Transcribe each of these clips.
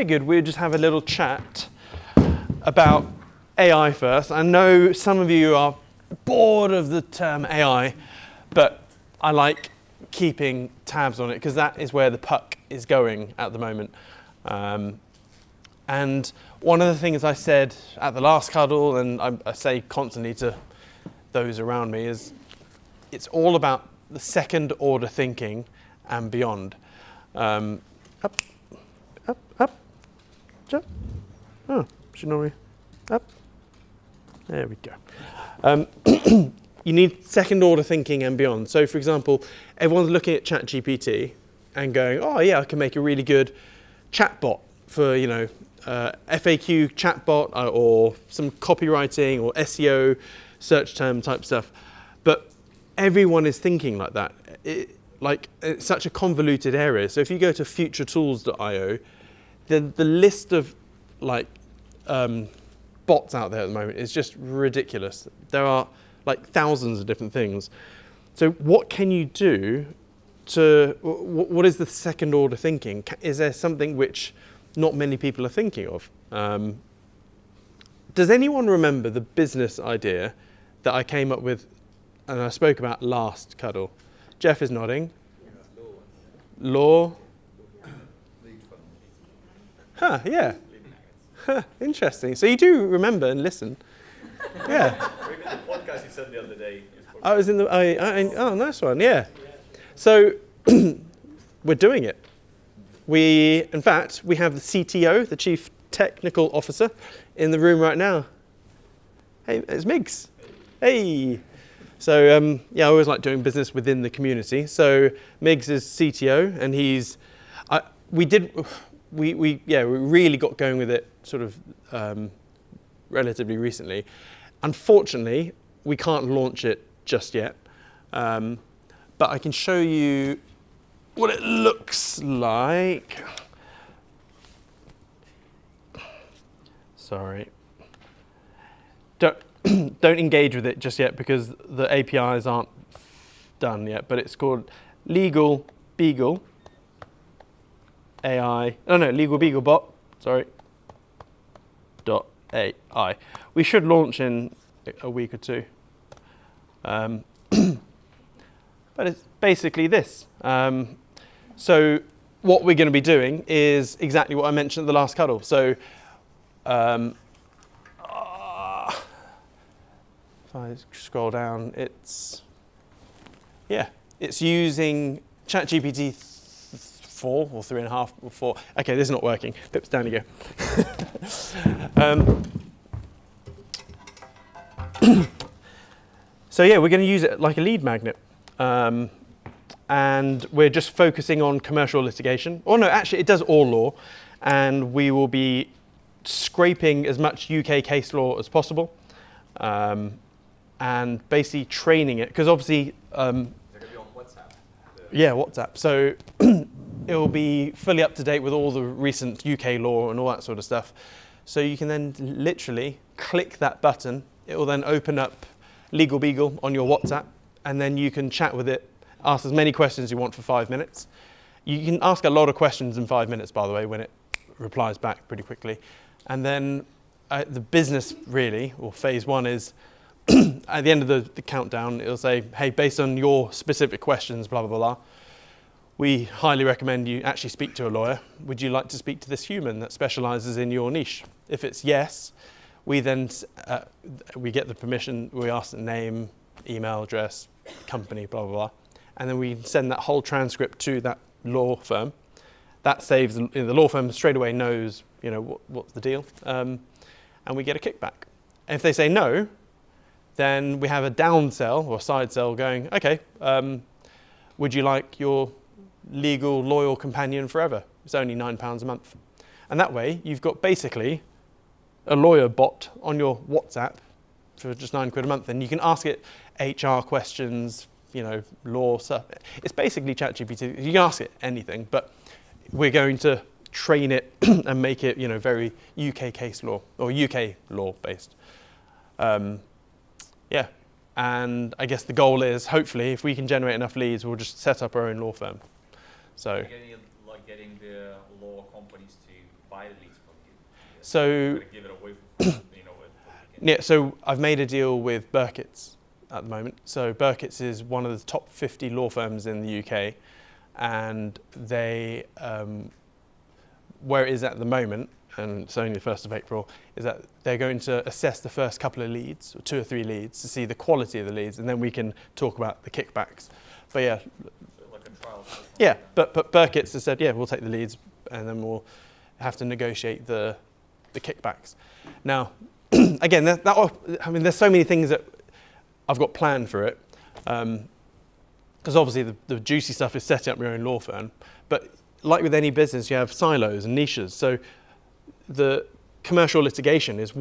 figured we'd just have a little chat about AI first. I know some of you are bored of the term AI, but I like keeping tabs on it because that is where the puck is going at the moment. And one of the things I said at the last cuddle, and I say constantly to those around me, is it's all about the second order thinking and beyond. Up, up, jump. Oh, should normally up. There we go. You need second order thinking and beyond. So for example, everyone's looking at ChatGPT and going, oh yeah, I can make a really good chatbot for, FAQ chatbot or some copywriting or SEO search term type stuff. But everyone is thinking like that. It's such a convoluted area. So if you go to futuretools.io, the list of bots out there at the moment is just ridiculous. There are thousands of different things. So what can you do what is the second order thinking? Is there something which not many people are thinking of? Does anyone remember the business idea that I came up with and I spoke about last cuddle? Jeff is nodding. L.O.R.A. Huh, yeah. Huh, interesting. So you do remember and listen. Yeah. Maybe the podcast you said the other day. I was in the. Oh, nice one. Yeah. So we're doing it. In fact, we have the CTO, the Chief Technical Officer, in the room right now. Hey, it's Miggs. Hey. So I always like doing business within the community. So Miggs is CTO, and we really got going with it sort of relatively recently. Unfortunately, we can't launch it just yet, but I can show you what it looks like. Sorry. Don't engage with it just yet because the APIs aren't done yet, but it's called Legal Beagle AI. Oh no, Legal Beagle Bot. Sorry. .ai. We should launch in a week or two. But it's basically this. So what we're going to be doing is exactly what I mentioned at the last cuddle. So if I scroll down, it's using ChatGPT 4 or 3.5 or 4. Okay, this is not working. Pips, down you go. So yeah, we're going to use it like a lead magnet. And we're just focusing on commercial litigation. Oh no, actually it does all law. And we will be scraping as much UK case law as possible. And basically training it, because obviously... They're going to be on WhatsApp. Yeah, WhatsApp. So it will be fully up to date with all the recent UK law and all that sort of stuff. So you can then literally click that button. It will then open up Legal Beagle on your WhatsApp, and then you can chat with it, ask as many questions you want for 5 minutes. You can ask a lot of questions in 5 minutes, by the way, when it replies back pretty quickly. And then the business really, or phase one is, at the end of the countdown, it'll say, hey, based on your specific questions, blah, blah, blah, blah, we highly recommend you actually speak to a lawyer. Would you like to speak to this human that specializes in your niche? If it's yes, we then we get the permission, we ask the name, email address, company, blah, blah, blah. And then we send that whole transcript to that law firm. That saves, the law firm straight away knows, what's the deal. And we get a kickback. And if they say no, then we have a downsell or side sell going, okay, would you like your legal loyal companion forever? It's only £9 a month. And that way you've got basically a lawyer bot on your WhatsApp for just £9 a month, and you can ask it HR questions, law stuff. It's basically ChatGPT. You can ask it anything, but we're going to train it and make it, very UK case law or UK law based. Yeah, and I guess the goal is hopefully if we can generate enough leads, we'll just set up our own law firm. So. Getting the law companies to buy the So, Gonna give it away for, yeah, so I've made a deal with Burkitt's at the moment. So Burkitt's is one of the top 50 law firms in the UK, and they, where it is at the moment, and it's only the 1st of April, is that they're going to assess the first couple of leads, or 2 or 3 leads, to see the quality of the leads, and then we can talk about the kickbacks. But yeah, like a trial. yeah, but Burkitt's has said, yeah, we'll take the leads, and then we'll have to negotiate the kickbacks. Now, again, I mean, there's so many things that I've got planned for it, because obviously the juicy stuff is setting up your own law firm. But like with any business, you have silos and niches. So the commercial litigation is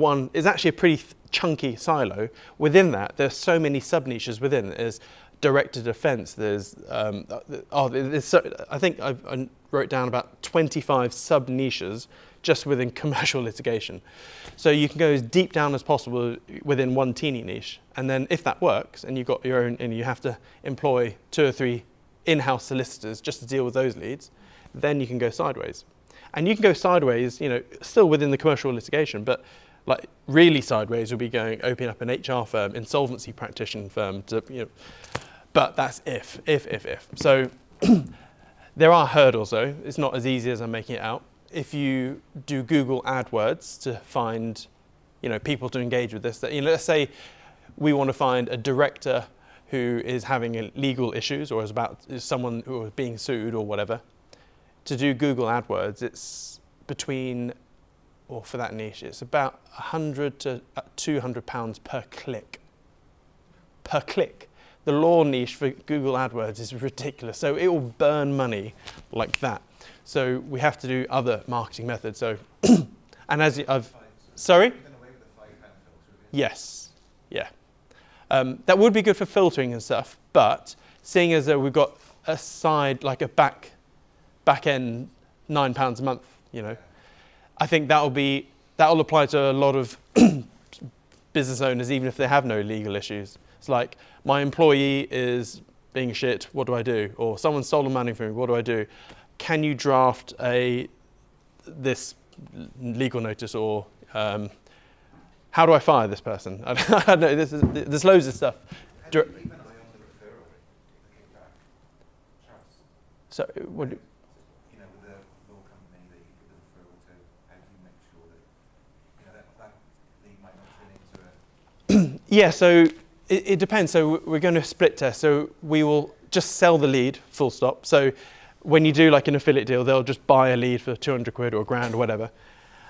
actually a pretty chunky silo. Within that, there's so many sub niches within. There's directed defence. There's I think I wrote down about 25 sub niches just within commercial litigation. So you can go as deep down as possible within one teeny niche. And then if that works and you've got your own, and you have to employ 2 or 3 in-house solicitors just to deal with those leads, then you can go sideways. And you can go sideways, still within the commercial litigation, but like really sideways would be opening up an HR firm, insolvency practitioner firm, but that's if. So there are hurdles though. It's not as easy as I'm making it out. If you do Google AdWords to find, people to engage with this, that, let's say we want to find a director who is having legal issues or is someone who is being sued or whatever. To do Google AdWords, it's between, or for that niche, it's about £100 to £200 per click. Per click. The law niche for Google AdWords is ridiculous. So it will burn money like that. So we have to do other marketing methods. So, and as sorry? Yes, yeah. That would be good for filtering and stuff, but seeing as though we've got a side, like a back end, £9 a month, I think that'll apply to a lot of business owners, even if they have no legal issues. It's like, my employee is being shit, what do I do? Or someone's stolen money from me, what do I do? Can you draft this legal notice, or how do I fire this person? I don't know. There's loads of stuff. How do you keep an eye on the referral rate, the kickback trust? So, what? With the law company that you give the referral to, how do you make sure that that lead might not turn into a... Yeah. So it depends. So we're going to split test. So we will just sell the lead, full stop. So when you do like an affiliate deal, they'll just buy a lead for 200 quid or £1,000 or whatever.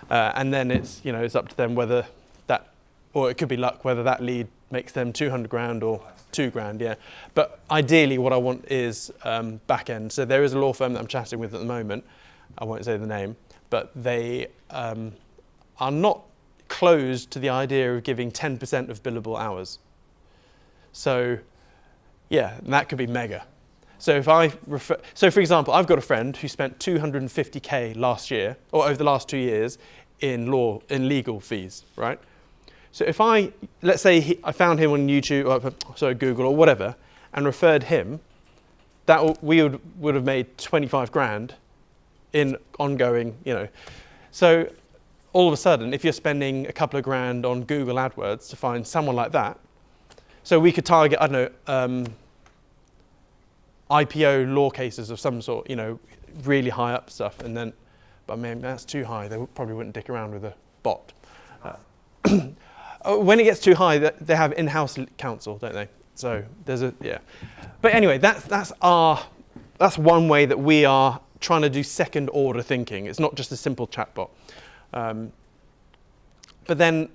And then it's up to them whether that, or it could be luck, whether that lead makes them 200 grand or 2 grand, yeah. But ideally what I want is back end. So there is a law firm that I'm chatting with at the moment. I won't say the name, but they are not closed to the idea of giving 10% of billable hours. So yeah, and that could be mega. So if for example, I've got a friend who spent 250k last year, or over the last 2 years, in legal fees, right? So if let's say I found him on YouTube, or Google or whatever, and referred him, we would have made 25 grand in ongoing, So all of a sudden, if you're spending a couple of grand on Google AdWords to find someone like that, so we could target, I don't know, IPO law cases of some sort, really high up stuff, but man, that's too high. They probably wouldn't dick around with a bot. When it gets too high, they have in-house counsel, don't they? So there's But anyway, that's one way that we are trying to do second order thinking. It's not just a simple chatbot. But then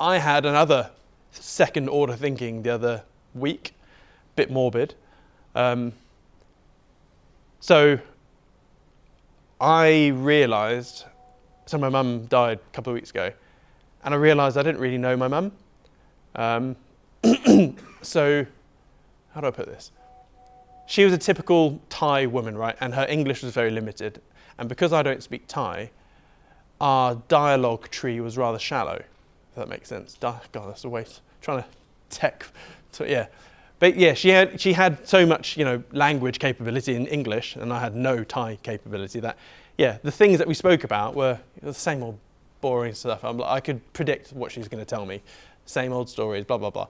I had another second order thinking the other week, bit morbid. So I realised, my mum died a couple of weeks ago, and I realised I didn't really know my mum. So, how do I put this? She was a typical Thai woman, right? And her English was very limited. And because I don't speak Thai, our dialogue tree was rather shallow, if that makes sense. God, that's a waste. Trying to tech, yeah. But yeah, she had so much, language capability in English, and I had no Thai capability. The things that we spoke about were the same old boring stuff. I could predict what she's going to tell me. Same old stories, blah, blah, blah.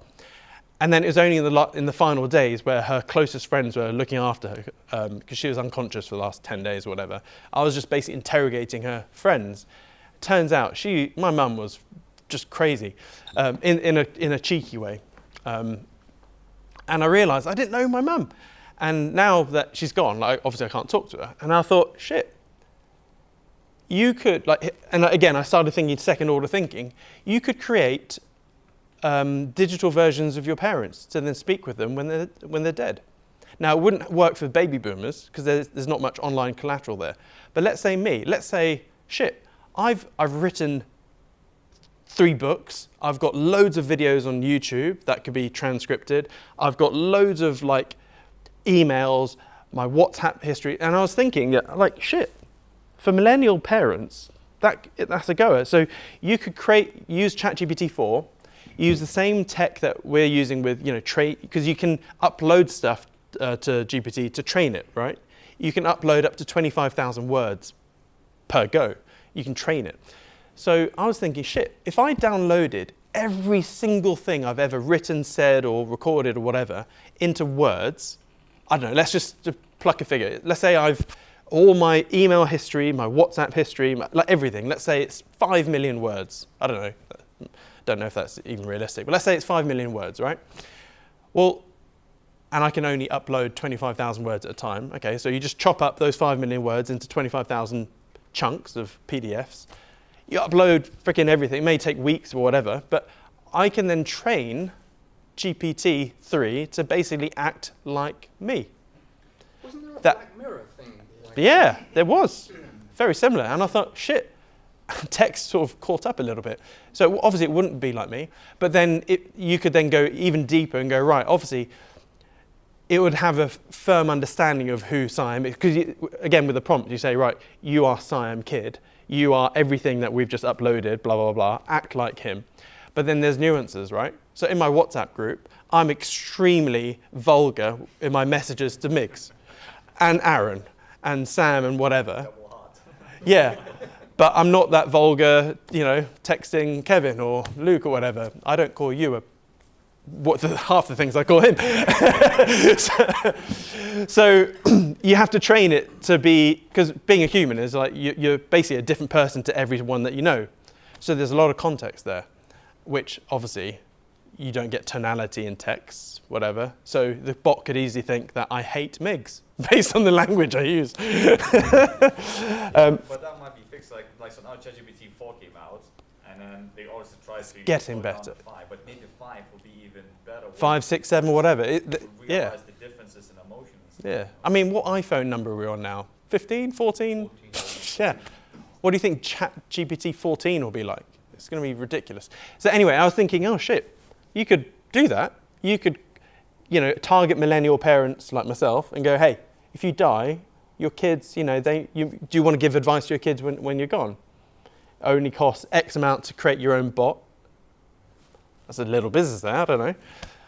And then it was only in the final days where her closest friends were looking after her, because she was unconscious for the last 10 days or whatever. I was just basically interrogating her friends. Turns out my mum was just crazy, in a cheeky way. And I realised I didn't know my mum. And now that she's gone, like, obviously I can't talk to her. And I thought, shit, you could, like, and again, I started thinking second order thinking, you could create digital versions of your parents to then speak with them when they're dead. Now, it wouldn't work for baby boomers because there's not much online collateral there. But let's say, shit, I've written 3 books. I've got loads of videos on YouTube that could be transcripted. I've got loads of like emails, my WhatsApp history. And I was thinking, like, shit, for millennial parents, that's a goer. So you could use ChatGPT-4, use the same tech that we're using with, because you can upload stuff to GPT to train it, right? You can upload up to 25,000 words per go. You can train it. So I was thinking, shit, if I downloaded every single thing I've ever written, said, or recorded, or whatever, into words, I don't know, let's just pluck a figure. Let's say all my email history, my WhatsApp history, like everything, let's say it's 5 million words. I don't know if that's even realistic, but let's say it's 5 million words, right? Well, and I can only upload 25,000 words at a time. Okay, so you just chop up those 5 million words into 25,000 chunks of PDFs. You upload freaking everything. It may take weeks or whatever, but I can then train GPT-3 to basically act like me. Wasn't there a Black Mirror thing? Yeah, there was. Very similar. And I thought, shit, text sort of caught up a little bit. So obviously it wouldn't be like me, but then you could then go even deeper and go, right, obviously it would have a firm understanding of who Siam is. Because again, with the prompt, you say, right, you are Siam kid. You are everything that we've just uploaded, blah, blah, blah, act like him. But then there's nuances, right? So in my WhatsApp group, I'm extremely vulgar in my messages to Migs and Aaron and Sam and whatever. Yeah, but I'm not that vulgar, texting Kevin or Luke or whatever. I don't call you half the things I call him. So you have to train it to be, because being a human is like you're basically a different person to everyone that you know. So there's a lot of context there, which obviously you don't get tonality in text, whatever. So the bot could easily think that I hate Migs based on the language I use. But that might be fixed, like so now ChatGPT 4 came out, and then they also try to Getting go down better. to 5, but maybe 5 will be even better. 5, 6, 7, whatever. Yeah. Yeah. The differences in emotions. Yeah. I mean, what iPhone number are we on now? 15, 14? Yeah. What do you think ChatGPT 14 will be like? It's going to be ridiculous. So anyway, I was thinking, oh shit, you could do that. You could, target millennial parents like myself and go, hey, if you die, your kids, do you want to give advice to your kids when you're gone? Only costs X amount to create your own bot. That's a little business there, I don't know.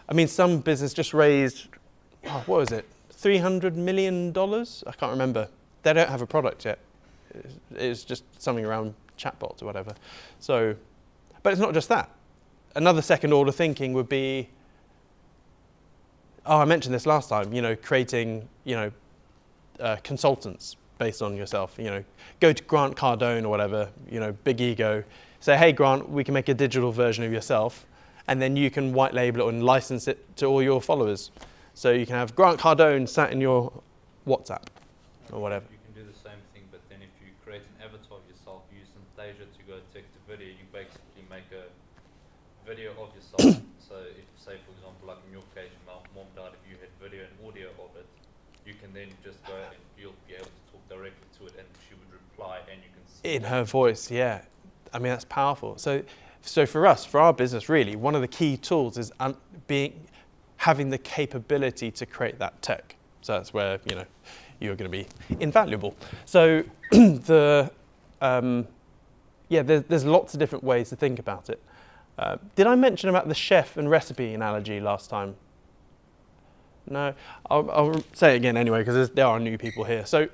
I mean, some business just raised, what was it? $300 million? I can't remember. They don't have a product yet. It's just something around chatbots or whatever. So, but it's not just that. Another second order thinking would be, I mentioned this last time, creating, consultants based on yourself. Go to Grant Cardone or whatever, big ego. Say, hey, Grant, we can make a digital version of yourself, and then you can white label it and license it to all your followers. So you can have Grant Cardone sat in your WhatsApp or whatever. You can do the same thing, but then if you create an avatar of yourself, use Synthesia to go text to video, you basically make a video of yourself. So if, say, for example, like in your case, mom died, if you had video and audio of it, you can then just go and you'll be able to talk directly to it, and she would reply, and you can see In her voice, yeah. I mean, that's powerful. So for us, for our business, really, one of the key tools is having the capability to create that tech. So that's where, you're going to be invaluable. So there's lots of different ways to think about it. Did I mention about the chef and recipe analogy last time? No, I'll say it again anyway, because there are new people here. So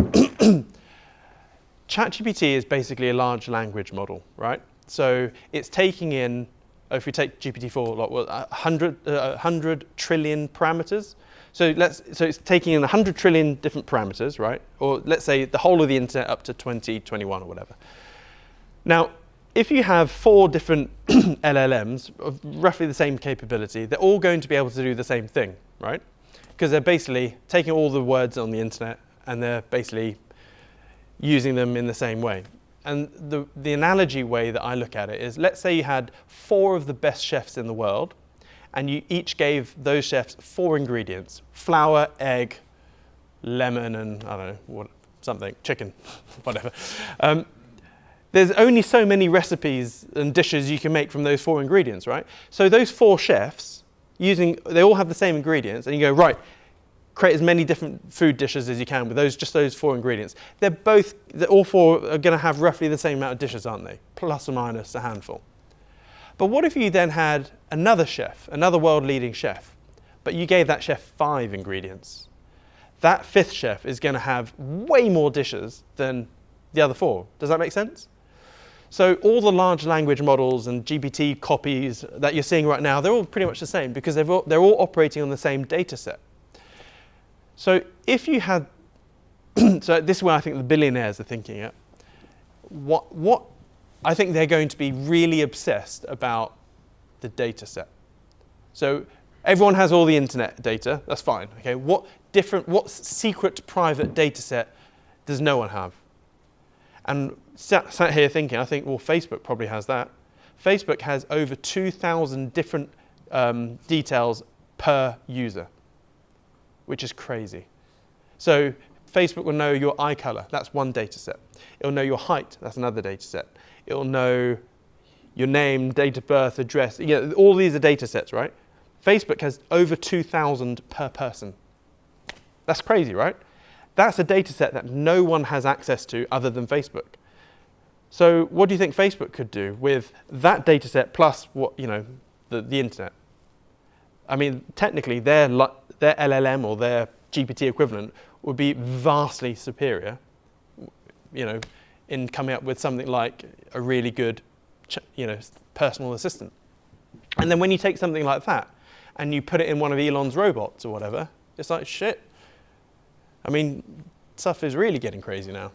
ChatGPT is basically a large language model, right? So it's taking in, if we take GPT-4, like 100 trillion parameters. So it's taking in 100 trillion different parameters, right? Or let's say the whole of the internet up to 2021 or whatever. Now, if you have 4 different LLMs of roughly the same capability, they're all going to be able to do the same thing, right? Because they're basically taking all the words on the internet and they're basically using them in the same way. And the analogy way that I look at it is, let's say you had 4 of the best chefs in the world, and you each gave those chefs 4 ingredients: flour, egg, lemon, and I don't know, something, chicken, whatever. There's only so many recipes and dishes you can make from those 4 ingredients, right? So those 4 chefs, they all have the same ingredients, and you go, right, create as many different food dishes as you can with just those 4 ingredients. All 4 are going to have roughly the same amount of dishes, aren't they? Plus or minus a handful. But what if you then had another chef, another world-leading chef, but you gave that chef 5 ingredients? That 5th chef is going to have way more dishes than the other 4. Does that make sense? So all the large language models and GPT copies that you're seeing right now, they're all pretty much the same because they're all operating on the same data set. So if you had, so this is where I think the billionaires are thinking it. What I think they're going to be really obsessed about the data set. So everyone has all the internet data, that's fine. Okay, what secret private data set does no one have? And sat here thinking, I think, well, Facebook probably has that. Facebook has over 2,000 different details per user, which is crazy. So Facebook will know your eye color, that's one data set. It'll know your height, that's another data set. It'll know your name, date of birth, address, all these are data sets, right? Facebook has over 2,000 per person. That's crazy, right? That's a data set that no one has access to other than Facebook. So what do you think Facebook could do with that data set plus the internet? I mean, technically, their LLM or their GPT equivalent would be vastly superior, in coming up with something like a really good, personal assistant. And then when you take something like that and you put it in one of Elon's robots or whatever, it's like shit. I mean, stuff is really getting crazy now.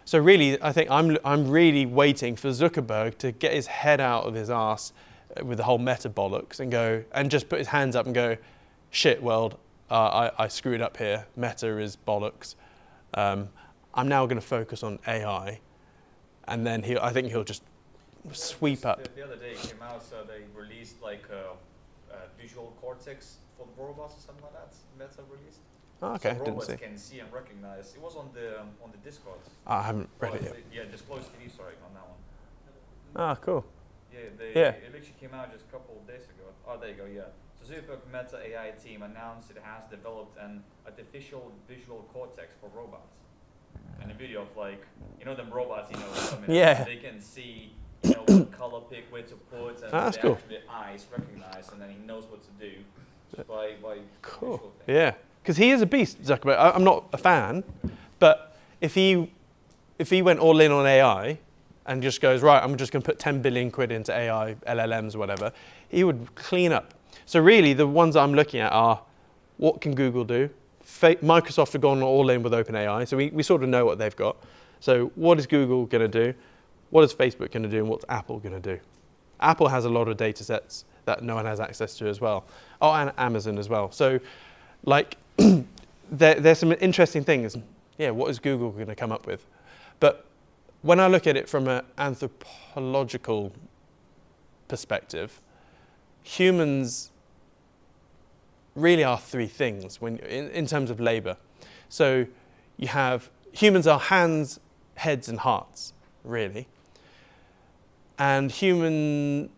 So really, I think I'm really waiting for Zuckerberg to get his head out of his ass with the whole meta bollocks and just put his hands up and go, shit, world, I screwed up here. Meta is bollocks. I'm now going to focus on AI, and then I think he'll just sweep up. The other day it came out, so they released like visual cortex for the robots or something like that. Meta released. Oh, okay, so didn't see. robots can see and recognize. It was on the Discord. I haven't read it yet. Yeah, Disclosed TV, sorry, on that one. Ah, cool. Yeah, it literally came out just a couple of days ago. Oh, there you go, yeah. So Zuckerberg Meta AI team announced it has developed an artificial visual cortex for robots. And a video of them robots, Yeah. they can see, what color pick, where to put, and that's they cool. actually eyes recognize, and then he knows what to do just by cool. visual thing. Yeah, because he is a beast, Zuckerberg. I'm not a fan, but if he went all in on AI and just goes, right, I'm just going to put 10 billion quid into AI, LLMs, or whatever, he would clean up. So really, the ones I'm looking at are, what can Google do? Microsoft have gone all in with OpenAI, so we sort of know what they've got. So what is Google going to do? What is Facebook going to do? And what's Apple going to do? Apple has a lot of data sets that no one has access to as well. Oh, and Amazon as well. So there's some interesting things. Yeah, what is Google going to come up with? But when I look at it from an anthropological perspective, humans really are 3 things in terms of labor. So humans are hands, heads, and hearts, really. And human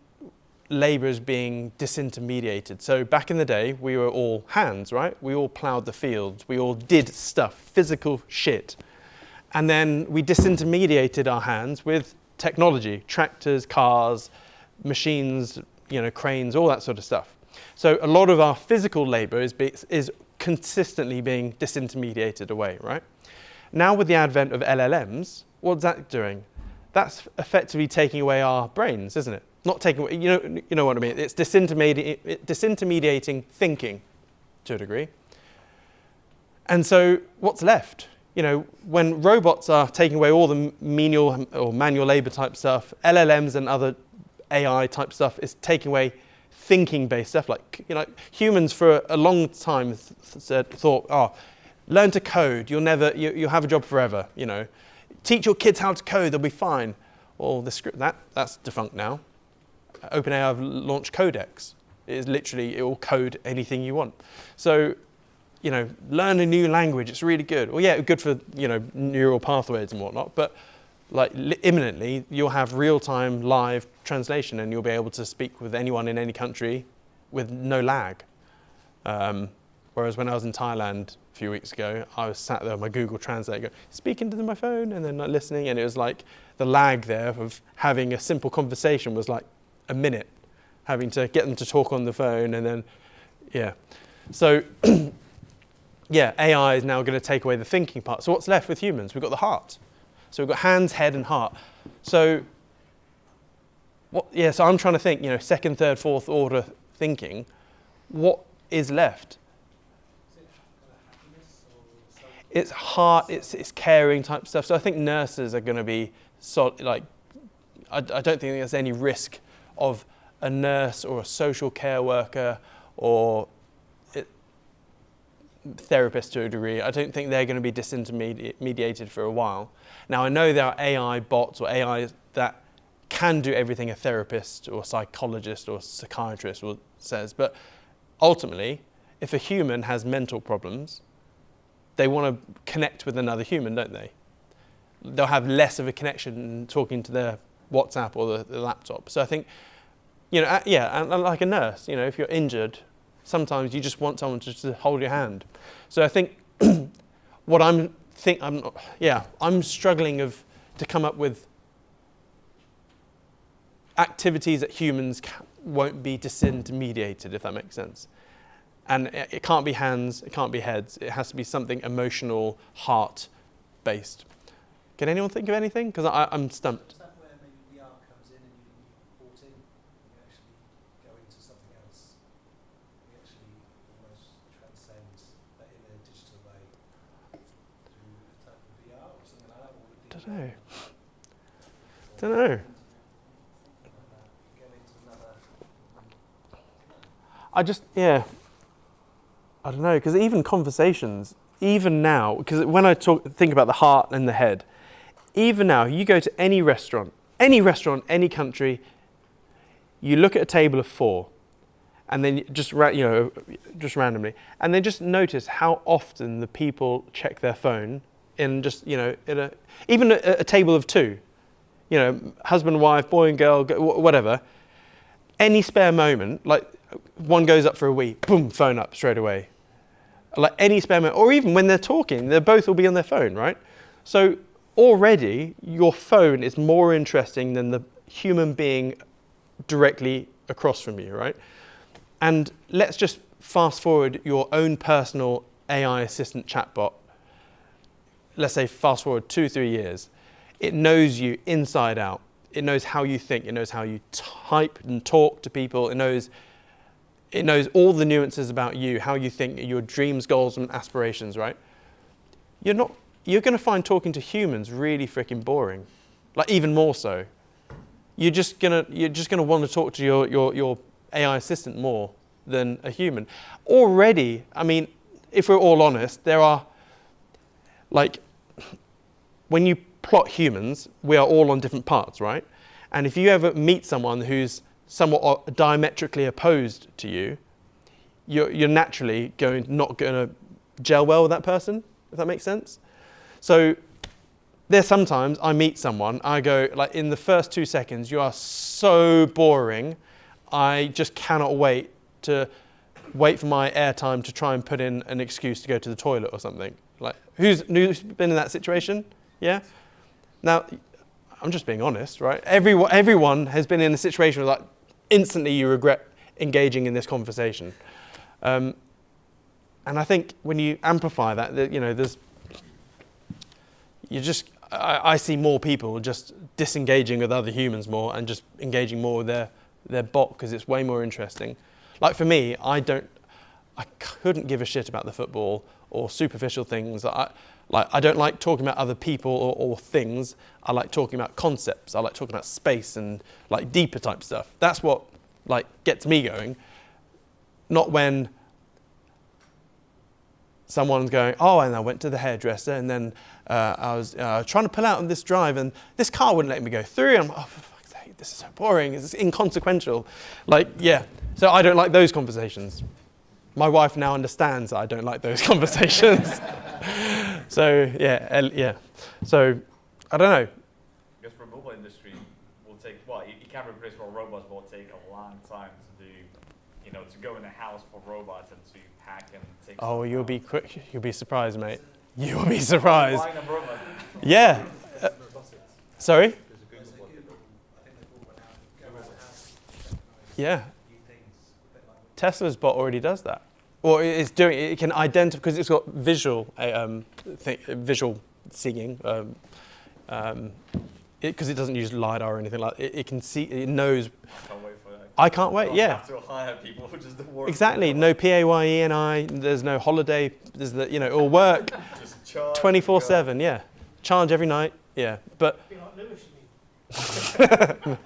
labor is being disintermediated. So back in the day, we were all hands, right? We all plowed the fields. We all did stuff, physical shit. And then we disintermediated our hands with technology, tractors, cars, machines, cranes, all that sort of stuff. So a lot of our physical labor is consistently being disintermediated away, right? Now with the advent of LLMs, what's that doing? that's effectively taking away our brains, isn't it? Not taking away, you know what I mean? It's disintermediating thinking to a degree. And so what's left? You know, when robots are taking away all the menial or manual labor type stuff, LLMs and other AI type stuff is taking away thinking-based stuff. Like, you know, humans for a long time thought, oh, learn to code. You'll have a job forever. You know, teach your kids how to code. They'll be fine. Well, that's defunct now. OpenAI have launched Codex. It is literally, it will code anything you want. So, you know, learn a new language. It's really good. Well, yeah, good for, you know, neural pathways and whatnot. But like imminently, you'll have real-time live translation, and you'll be able to speak with anyone in any country with no lag. Whereas when I was in Thailand a few weeks ago, I was sat there on my Google Translate, speaking to my phone, and then like listening, and it was like the lag there of having a simple conversation was like a minute, having to get them to talk on the phone, and then, yeah. So, yeah, AI is now going to take away the thinking part. So what's left with humans? We've got the heart. So we've got hands, head, and heart. So, so I'm trying to think, you know, second, third, fourth order thinking. What is left? It's heart, it's caring type stuff. So I think nurses are going to be, I don't think there's any risk of a nurse or a social care worker or therapist to a degree. I don't think they're going to be disintermediated for a while. Now, I know there are AI bots or AI that can do everything a therapist or psychologist or psychiatrist says, but ultimately, if a human has mental problems, they want to connect with another human, don't they? They'll have less of a connection talking to their WhatsApp or the laptop. So I think, you know, and like a nurse, you know, if you're injured, sometimes you just want someone to hold your hand. So I think what I'm struggling to come up with activities that humans won't be disintermediated, if that makes sense. And it can't be hands, it can't be heads. It has to be something emotional, heart-based. Can anyone think of anything? Because I'm stumped. Is that where maybe VR comes in and you brought in, you actually go into something else? You actually almost transcend that in a digital way through a type of VR or something like that? Don't know. Go into another. I don't know, because even conversations, even now, because when I think about the heart and the head, even now, you go to any restaurant, any country, you look at a table of 4, and then just randomly, and then just notice how often the people check their phone in just, you know, even a table of 2, you know, husband, wife, boy and girl, whatever, any spare moment, like one goes up for a wee, boom, phone up straight away. Like any spare moment, or even when they're talking, they both will be on their phone, right? So already your phone is more interesting than the human being directly across from you, right? And let's just fast forward your own personal AI assistant chatbot. Let's say fast forward 2-3 years. It knows you inside out. It knows how you think. It knows how you type and talk to people. It knows all the nuances about you, how you think, your dreams, goals, and aspirations, right? You're going to find talking to humans really freaking boring, like even more so. You're just gonna want to talk to your AI assistant more than a human. Already, I mean, if we're all honest, there are, like, when you plot humans, we are all on different parts, right? And if you ever meet someone who's somewhat diametrically opposed to you, you're naturally not going to gel well with that person, if that makes sense. So there's sometimes I meet someone, I go, like, in the first 2 seconds, you are so boring, I just cannot wait for my airtime to try and put in an excuse to go to the toilet or something. Like, who's been in that situation? Yeah? Now, I'm just being honest, right? Everyone has been in a situation where, like, instantly you regret engaging in this conversation. And I think when you amplify that, you know, I see more people just disengaging with other humans more and just engaging more with their bot because it's way more interesting. Like for me, I couldn't give a shit about the football or superficial things. I don't like talking about other people or things. I like talking about concepts. I like talking about space and like deeper type stuff. That's what like gets me going. Not when someone's going, oh, and I went to the hairdresser and then I was trying to pull out on this drive and this car wouldn't let me go through. And I'm like, oh, for fuck's sake, this is so boring. It's inconsequential. Like, yeah. So I don't like those conversations. My wife now understands that I don't like those conversations. So, yeah. So, I don't know. Because for mobile industry, will take, well, you can't replace all robots, but it will take a long time to do, you know, to go in a house for robots and to hack and take. Oh, you'll be quick. You'll be surprised, mate. You'll be surprised. Buying a robot. Yeah. Sorry? I think they've all went out, go around the house, Yeah. new things, a bit like Tesla's bot already does that. Or it's doing. It can identify because it's got visual seeing. Because it doesn't use LiDAR or anything like that. It can see. It knows. I can't wait for that. I can't wait. Don't Yeah. have to hire people who just work. Exactly. No PAYE. There's no holiday. There's it'll work Just charge. 24/7. Yeah. Charge every night. Yeah. But Be like Lewis, you mean?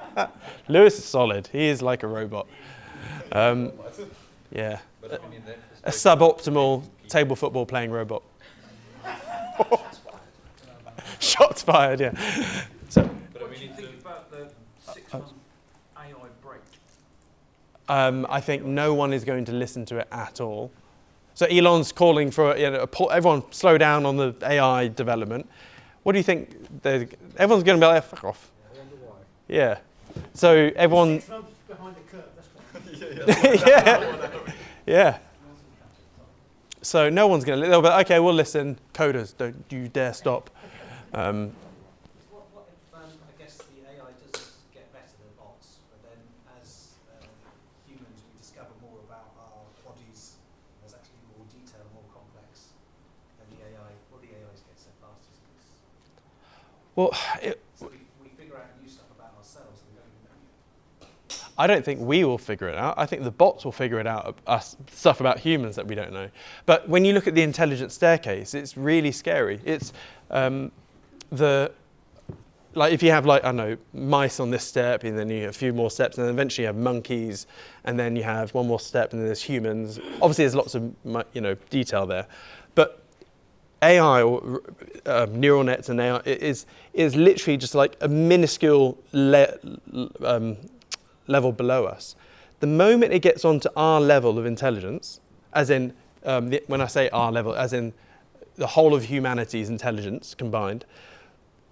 Lewis is solid. He is like a robot. Yeah. But I mean, that A suboptimal table football playing robot. Shots fired. Yeah. So. But I What mean, do you in think terms- about the 6-month AI break? I think no one is going to listen to it at all. So Elon's calling for everyone slow down on the AI development. What do you think? Everyone's going to be like, fuck off. I wonder why. Yeah. So everyone. 6 months behind the curve, that's what Yeah. So no one's going to. They'll be like, okay, we'll listen. Coders, don't you dare stop. What if, I guess the AI does get better than bots, but then as humans we discover more about our bodies, there's actually more detail, more complex than the AI, well the AIs get so fast as it is. Well, So we figure out new stuff about ourselves that we don't even know. I don't think we will figure it out. I think the bots will figure it out, stuff about humans that we don't know. But when you look at the intelligent staircase, it's really scary. It's like if you have like, I don't know, mice on this step, and then you have a few more steps, and then eventually you have monkeys, and then you have one more step, and then there's humans. Obviously there's lots of detail there. But AI or neural nets and AI is literally just like a minuscule level below us. The moment it gets onto our level of intelligence, as in, when I say our level, as in the whole of humanity's intelligence combined,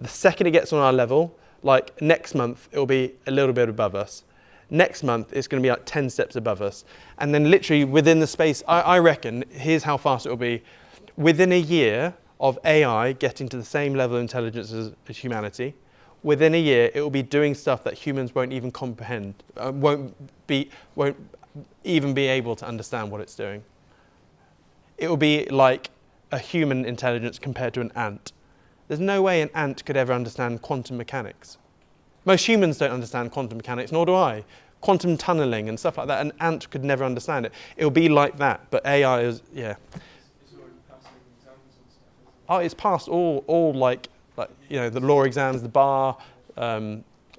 the second it gets on our level, like next month, it'll be a little bit above us. Next month, it's going to be like 10 steps above us. And then literally within the space, I reckon, here's how fast it'll be. Within a year of AI getting to the same level of intelligence as humanity, within a year, it will be doing stuff that humans won't even comprehend, won't even be able to understand what it's doing. It will be like a human intelligence compared to an ant. There's no way an ant could ever understand quantum mechanics. Most humans don't understand quantum mechanics, nor do I. Quantum tunneling and stuff like that, an ant could never understand it. It'll be like that, but AI is, yeah. It's already passing exams and stuff, isn't it? Oh, it's passed all like the L.O.R.A exams, the bar,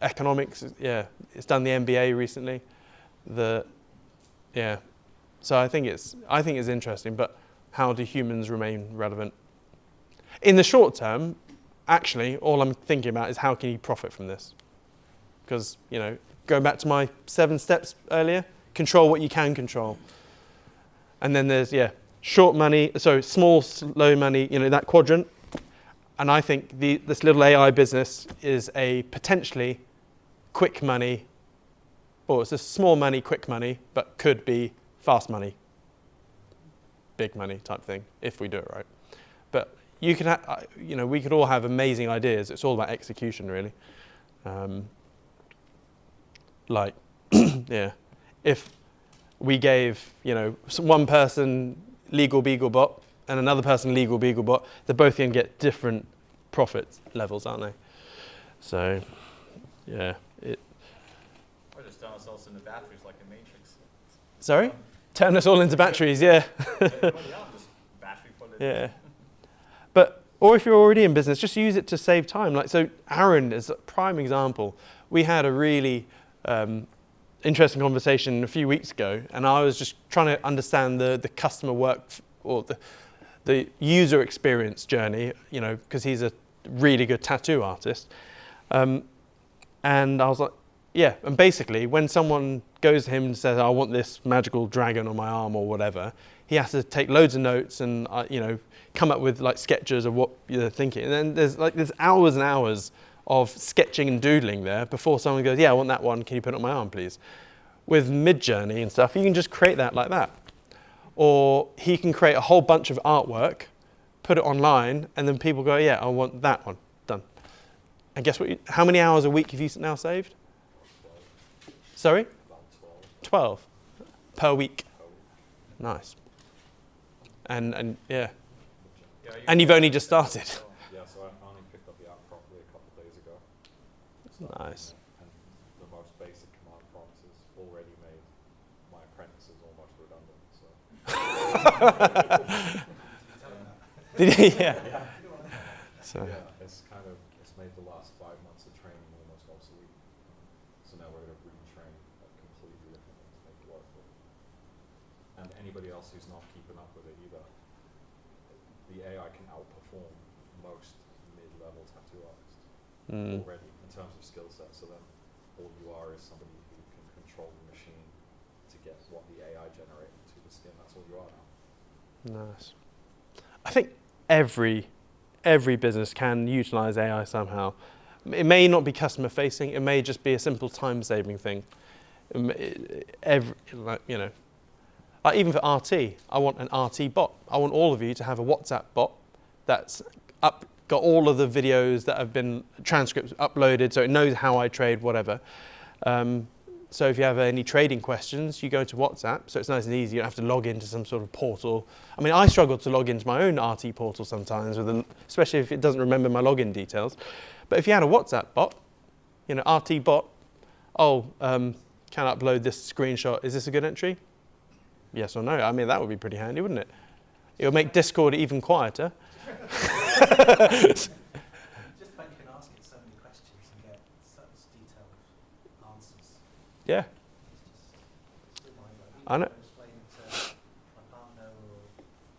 economics. Yeah, it's done the MBA recently. So I think it's interesting. But how do humans remain relevant? In the short term, actually, all I'm thinking about is how can you profit from this? Because going back to my 7 steps earlier, control what you can control. And then there's short money, so small, slow money, that quadrant. And I think this little AI business is a potentially quick money, or it's a small money, quick money, but could be fast money, big money type thing if we do it right. But you could, we could all have amazing ideas. It's all about execution, really. If we gave, one person legal beagle bot and another person legal beagle bot, they're both going to get different profit levels, aren't they? So, yeah. We're just turn ourselves into batteries like a Matrix. Sorry? Turn us all into batteries, yeah. Just battery full of Yeah. But, or if you're already in business, just use it to save time. Like, so Aaron is a prime example. We had a really interesting conversation a few weeks ago, and I was just trying to understand the customer work or the user experience journey, you know, because he's a really good tattoo artist. And I was like, yeah, and basically when someone goes to him and says, I want this magical dragon on my arm or whatever, he has to take loads of notes and, you know, come up with like sketches of what you're thinking. And then there's hours and hours of sketching and doodling there before someone goes, yeah, I want that one, can you put it on my arm, please? With Midjourney and stuff, you can just create that like that. Or he can create a whole bunch of artwork, put it online, and then people go, yeah, I want that one, done. And guess what? How many hours a week have you now saved? Sorry? About 12 per week. Nice. And yeah. And you've only just started. Yeah, so I only picked up the app properly a couple of days ago. Nice. And the most basic command prompts is already made my apprentices almost redundant. So Did he? Yeah. So. yeah, it's made the last 5 months of training almost obsolete. So now we're going to retrain a completely different thing to make it work for it. And anybody else who's not keeping up with it either, the AI can outperform most mid-level tattoo artists already in terms of skill set. So then all you are is somebody who can control the machine to get what the AI generated to the skin. That's all you are now. Nice. I think every business can utilize AI somehow. It may not be customer facing. It may just be a simple time saving thing. Like, you know, like even for RT, I want an RT bot. I want all of you to have a WhatsApp bot that's got all of the videos that have been transcripts uploaded, so it knows how I trade, whatever. So if you have any trading questions, you go to WhatsApp, so it's nice and easy. You don't have to log into some sort of portal. I mean, I struggle to log into my own RT portal sometimes, especially if it doesn't remember my login details. But if you had a WhatsApp bot, you know, RT bot, can I upload this screenshot? Is this a good entry? Yes or no? I mean, that would be pretty handy, wouldn't it? It would make Discord even quieter. Just the fact you can ask it so many questions and get such detailed answers. Yeah, It's just mind-blowing. I know. I explain it to my partner or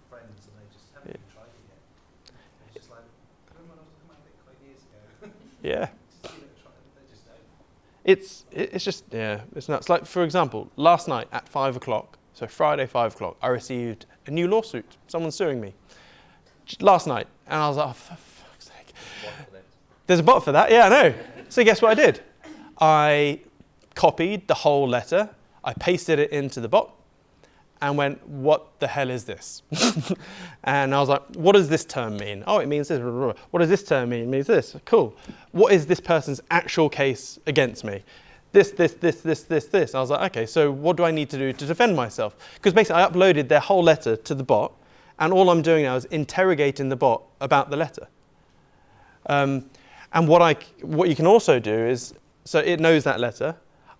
friends and they just haven't even tried it yet. It's just like, remember when I was talking about Bitcoin years ago? Yeah. Just give it a try. They just don't. It's just, yeah, it's nuts. Like, for example, last night at 5 o'clock, so Friday, 5 o'clock, I received a new lawsuit. Someone's suing me. Last night. And I was like, oh, for fuck's sake. There's a bot for that? Yeah, I know. So guess what I did? I copied the whole letter, I pasted it into the bot, and went, what the hell is this? And I was like, what does this term mean? Oh, it means this. What does this term mean? It means this. Cool. What is this person's actual case against me? This. I was like, okay, so what do I need to do to defend myself? Because basically I uploaded their whole letter to the bot, and all I'm doing now is interrogating the bot about the letter. And what you can also do is, so it knows that letter.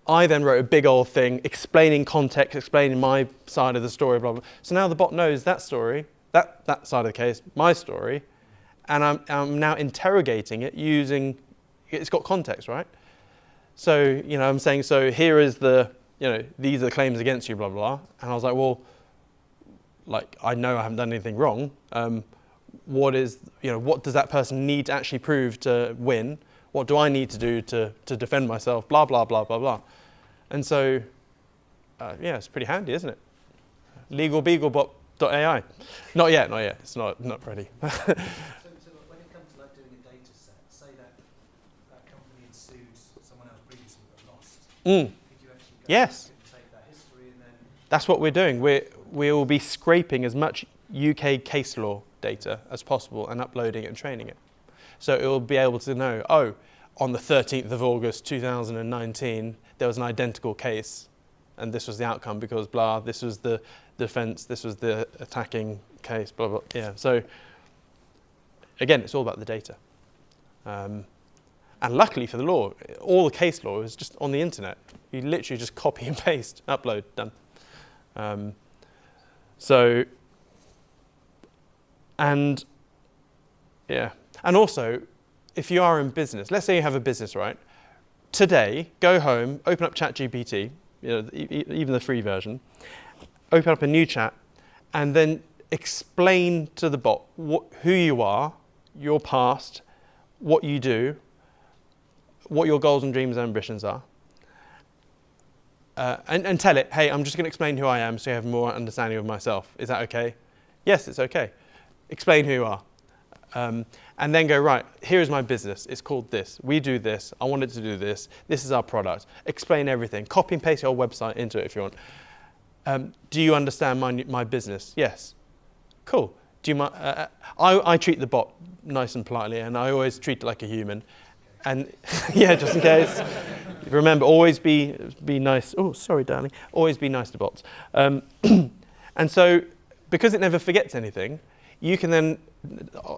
I then wrote a big old thing explaining context, explaining my side of the story, blah, blah. So now the bot knows that story, that side of the case, my story, and I'm now interrogating it using, it's got context, right? So, you know, I'm saying, so here is the, you know, these are the claims against you, blah, blah, blah. And I was like, well, like, I know I haven't done anything wrong. What does that person need to actually prove to win? What do I need to do to defend myself? Blah, blah, blah, blah, blah. And so, yeah, it's pretty handy, isn't it? Legalbeaglebot.ai. Not yet. It's not ready. So when it comes to like doing a data set, say that company had sued someone else previously but lost. Could you actually go Yes. and take that history and then... That's what we're doing. We will be scraping as much UK case law data as possible and uploading it and training it. So it will be able to know, oh, on the 13th of August 2019, there was an identical case, and this was the outcome because blah, this was the defense, this was the attacking case, blah, blah. Yeah, so again, it's all about the data. And luckily for the law, all the case law is just on the internet. You literally just copy and paste, upload, done. And also, if you are in business, let's say you have a business, right? Today, go home, open up ChatGPT, even the free version, open up a new chat, and then explain to the bot who you are, your past, what you do, what your goals and dreams and ambitions are, and tell it, hey, I'm just going to explain who I am so you have more understanding of myself. Is that okay? Yes, it's okay. Explain who you are. And then go, right, here's my business. It's called this. We do this. I want it to do this. This is our product. Explain everything. Copy and paste your website into it if you want. Do you understand my business? Yes. Cool. Do you I treat the bot nice and politely, and I always treat it like a human. And yeah, just in case. Remember, always be nice. Oh, sorry, darling. Always be nice to bots. And so, because it never forgets anything, you can then,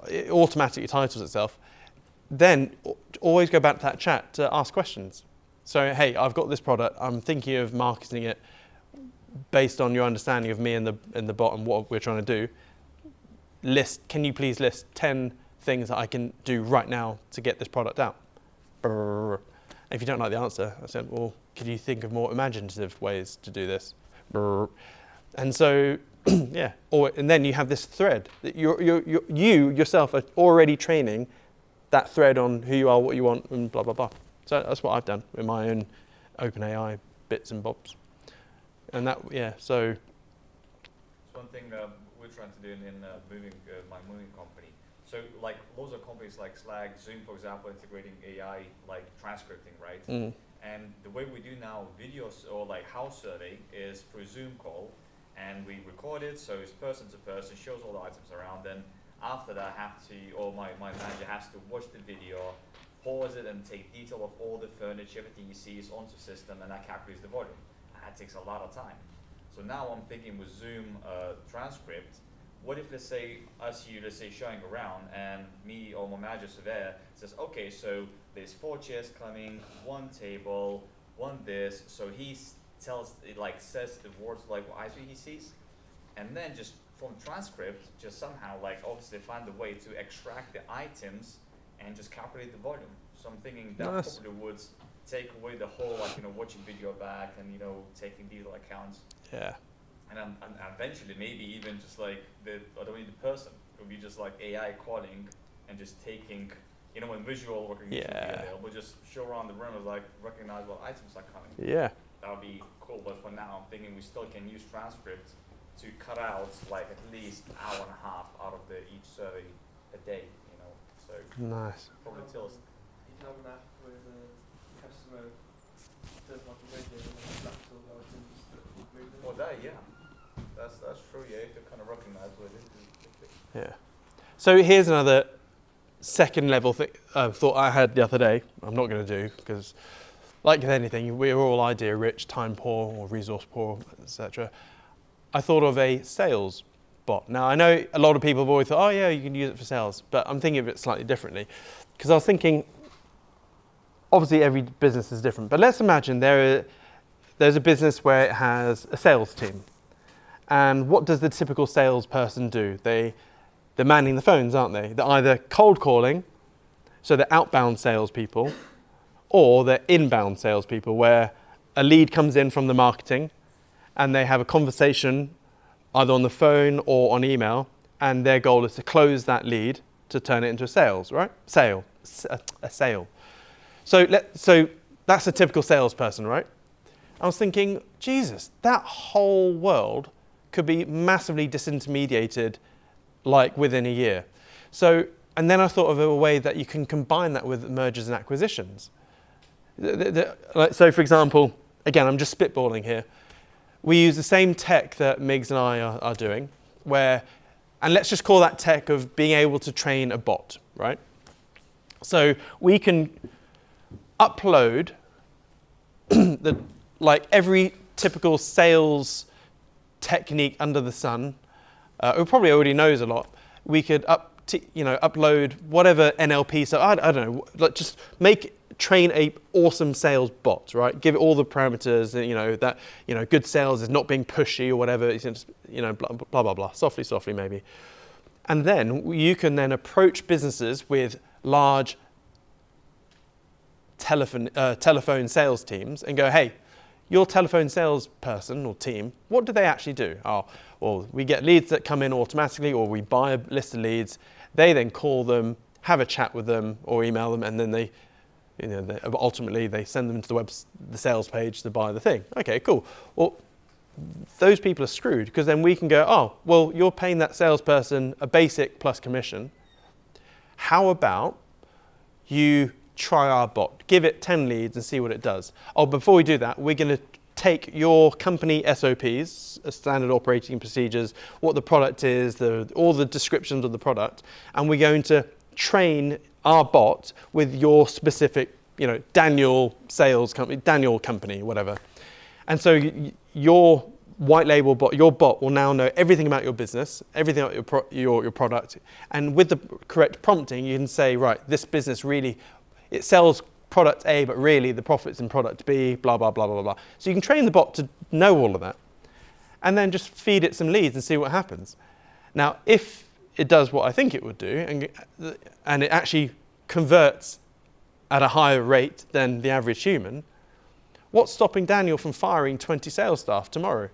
it automatically titles itself, then always go back to that chat to ask questions. So, hey, I've got this product. I'm thinking of marketing it based on your understanding of me and the bot and what we're trying to do. Can you please list 10 things that I can do right now to get this product out? Brrr. If you don't like the answer, I said, well, could you think of more imaginative ways to do this? Brrr. And so, yeah, and then you have this thread that you yourself are already training that thread on who you are, what you want, and blah, blah, blah. So that's what I've done with my own OpenAI bits and bobs. And that, yeah, so. One thing we're trying to do in my moving company. So like loads of companies like Slack, Zoom, for example, integrating AI like transcripting, right? Mm. And the way we do now videos or like house survey is through Zoom call, and we record it, so it's person to person, shows all the items around. Then after that, my manager has to watch the video, pause it, and take detail of all the furniture, everything you see is onto system, and that calculates the volume. And that takes a lot of time. So now I'm thinking with Zoom transcript, what if let's say showing around and me or my manager surveyor says, okay, so there's 4 chairs coming, 1 table, 1 this, so he says the words like what he sees, and then just from transcript, just somehow obviously find a way to extract the items and just calculate the volume. So I'm thinking that Nice. probably would take away the whole watching video back and taking detail accounts. Yeah. And eventually, maybe even just I don't need the person. It would be just like AI calling and just taking, when visual recognition would be available, just show around the room as recognize what items are coming. Yeah. That would be cool. But for now, I'm thinking we still can use transcript to cut out at least an hour and a half out of each survey a day. So Nice. probably tills. You can have an app where the customer does like a radio and then slaps all the items that move them. Well, that's true. Yeah, if you kind of recognize what it is. Yeah. So here's another second level thought I had the other day. I'm not going to do because, like with anything, we're all idea rich, time poor, or resource poor, etc. I thought of a sales bot. Now I know a lot of people have always thought, oh yeah, you can use it for sales, but I'm thinking of it slightly differently because I was thinking, obviously every business is different, but let's imagine there's a business where it has a sales team. And what does the typical salesperson do? They're manning the phones, aren't they? They're either cold calling, so they're outbound salespeople, or they're inbound salespeople, where a lead comes in from the marketing, and they have a conversation either on the phone or on email, and their goal is to close that lead to turn it into a sales, right? A sale. So that's a typical salesperson, right? I was thinking, Jesus, that whole world could be massively disintermediated within a year. So, and then I thought of a way that you can combine that with mergers and acquisitions. So for example, again, I'm just spitballing here. We use the same tech that Migs and I are doing, and let's just call that tech of being able to train a bot, right? So we can upload every typical sales technique under the sun, who probably already knows a lot. We could upload whatever NLP. So I don't know, like just train a awesome sales bot, right? Give it all the parameters, that good sales is not being pushy or whatever. It's just, blah blah blah, softly maybe. And then you can then approach businesses with large telephone sales teams and go, hey, your telephone salesperson or team, what do they actually do? Oh, well, we get leads that come in automatically, or we buy a list of leads. They then call them, have a chat with them, or email them, and then they ultimately they send them to the sales page to buy the thing. Okay, cool. Well, those people are screwed, because then we can go, oh, well, you're paying that salesperson a basic plus commission. How about you try our bot, give it 10 leads and see what it does. Oh, before we do that, we're going to take your company SOPs, standard operating procedures, what the product is, all the descriptions of the product, and we're going to train our bot with your specific, Daniel sales company, Daniel company, whatever. And so your white label bot, your bot will now know everything about your business, everything about your product, and with the correct prompting, you can say, right, this business really, it sells product A, but really the profit's in product B, blah, blah, blah, blah, blah. So you can train the bot to know all of that, and then just feed it some leads and see what happens. Now, if it does what I think it would do, and it actually converts at a higher rate than the average human, what's stopping Daniel from firing 20 sales staff tomorrow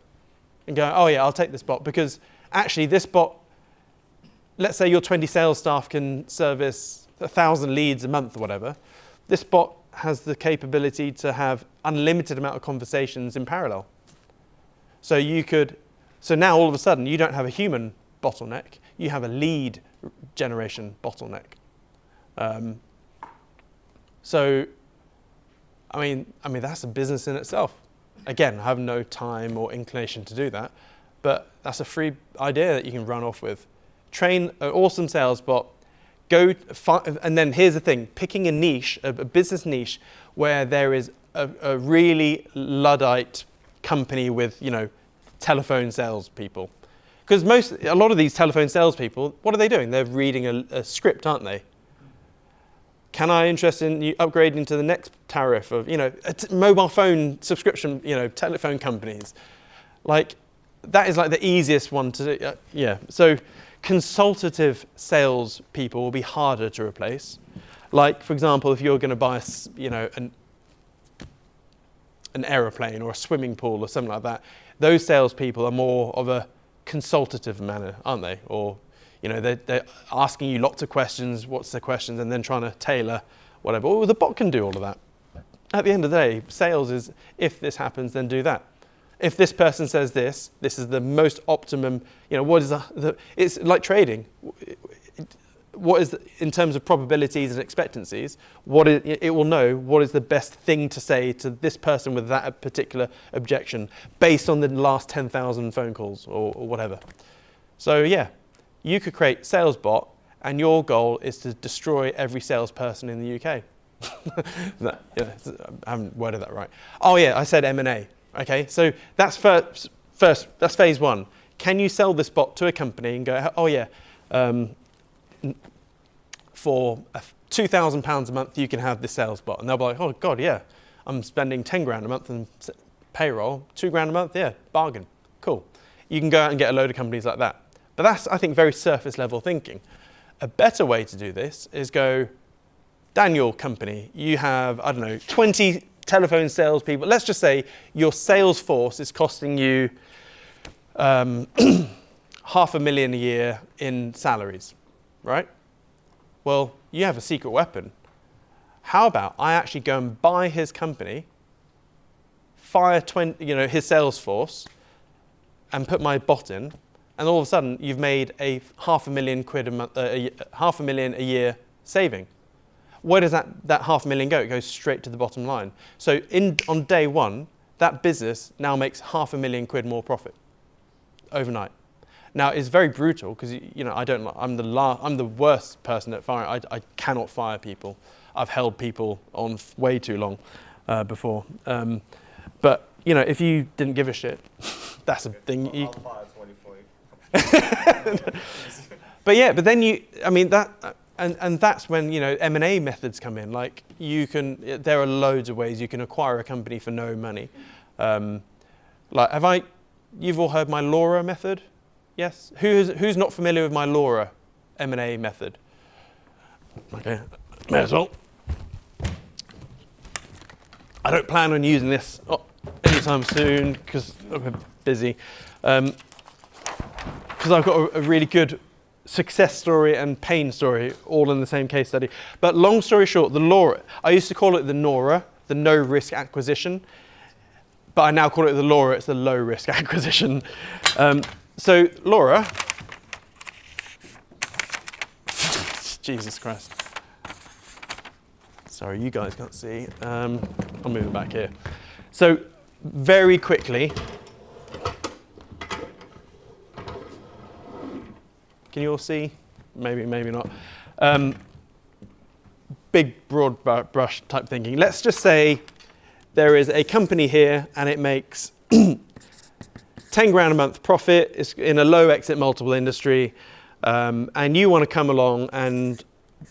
and going, oh yeah, I'll take this bot, because actually this bot, let's say your 20 sales staff can service 1,000 leads a month or whatever. This bot has the capability to have unlimited amount of conversations in parallel. So now all of a sudden you don't have a human bottleneck, you have a lead generation bottleneck. So, I mean that's a business in itself. Again, I have no time or inclination to do that, but that's a free idea that you can run off with. Train an awesome sales bot. And then here's the thing: picking a niche, a business niche, where there is a really Luddite company with telephone sales people. Because a lot of these telephone salespeople, what are they doing? They're reading a script, aren't they? Can I interest in you upgrading to the next tariff of mobile phone subscription, telephone companies? Like that is like the easiest one to do. Yeah. So consultative sales people will be harder to replace. Like for example, if you're going to buy an aeroplane or a swimming pool or something like that, those salespeople are more of a consultative manner, aren't they? Or they're asking you lots of questions, what's the questions, and then trying to tailor whatever. Well, the bot can do all of that. At the end of the day, sales is, if this happens, then do that. If this person says this is the most optimum, what is it's like trading. What is, in terms of probabilities and expectancies, it will know what is the best thing to say to this person with that particular objection based on the last 10,000 phone calls or whatever. So yeah, you could create sales bot, and your goal is to destroy every salesperson in the UK. I haven't worded that right. Oh yeah, I said M&A. Okay, so that's first. That's phase one. Can you sell this bot to a company and go, oh yeah, for £2,000 a month you can have this sales bot, and they'll be like, oh god, yeah, I'm spending 10 grand a month on payroll, 2 grand a month, yeah, bargain, cool. You can go out and get a load of companies like that. But that's, I think, very surface level thinking. A better way to do this is go, Daniel company, you have, 20 telephone salespeople. Let's just say your sales force is costing you $500,000 a year in salaries, right? Well, you have a secret weapon. How about I actually go and buy his company, fire his sales force, and put my bot in, and all of a sudden you've made a £500,000 a month, £500,000 a year saving. Where does that £500,000 go? It goes straight to the bottom line. So on day one, that business now makes £500,000 more profit overnight. Now it's very brutal because I'm the worst person at firing. I cannot fire people. I've held people on way too long before. But if you didn't give a shit, that's a thing. I'll fire 20 for you. But yeah, but then and that's when, M&A methods come in. Like there are loads of ways you can acquire a company for no money. You've all heard my L.O.R.A method? Yes? Who's not familiar with my L.O.R.A M&A method? Okay, may as well. I don't plan on using this anytime soon because I'm busy. Because I've got a really good success story and pain story all in the same case study. But long story short, the L.O.R.A, I used to call it the NORA, the no risk acquisition. But I now call it the L.O.R.A, it's the low risk acquisition. So L.O.R.A, Jesus Christ. Sorry, you guys can't see. I'll move it back here. So very quickly, can you all see? Maybe not. Big broad brush type thinking. Let's just say there is a company here and it makes 10 grand a month profit. It's in a low exit multiple industry. And you want to come along and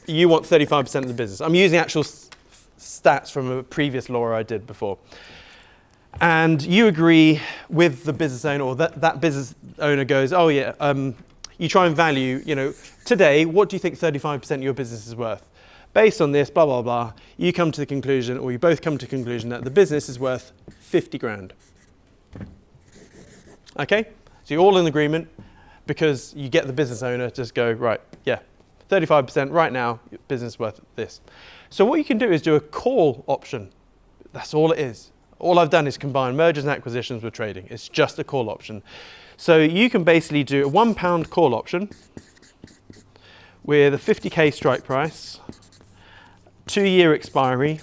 you want 35% of the business. I'm using actual stats from a previous L.O.R.A I did before. And you agree with the business owner, or that business owner goes, oh yeah, you try and value, today, what do you think 35% of your business is worth? Based on this, blah, blah, blah, you come to the conclusion, or you both come to the conclusion that the business is worth 50 grand. Okay? So you're all in agreement because you get the business owner to just go, right, yeah, 35% right now, your business is worth this. So what you can do is do a call option. That's all it is. All I've done is combine mergers and acquisitions with trading. It's just a call option. So you can basically do a £1 call option with a 50k strike price, 2-year expiry,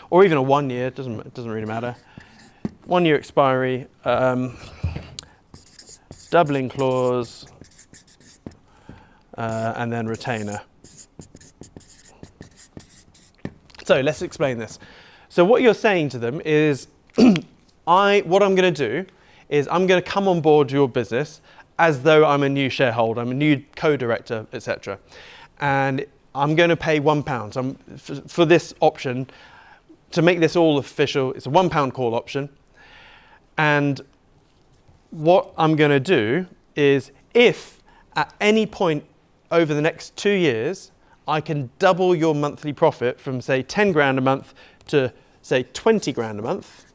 or even a 1 year, it doesn't really matter. 1 year expiry, doubling clause, and then retainer. So let's explain this. So what you're saying to them is, what I'm going to do is I'm going to come on board your business as though I'm a new shareholder, I'm a new co-director, etc. And I'm going to pay £1 for this option. To make this all official, it's a £1 call option. And what I'm going to do is, if at any point over the next 2 years, I can double your monthly profit from, say, 10 grand a month to, say, 20 grand a month.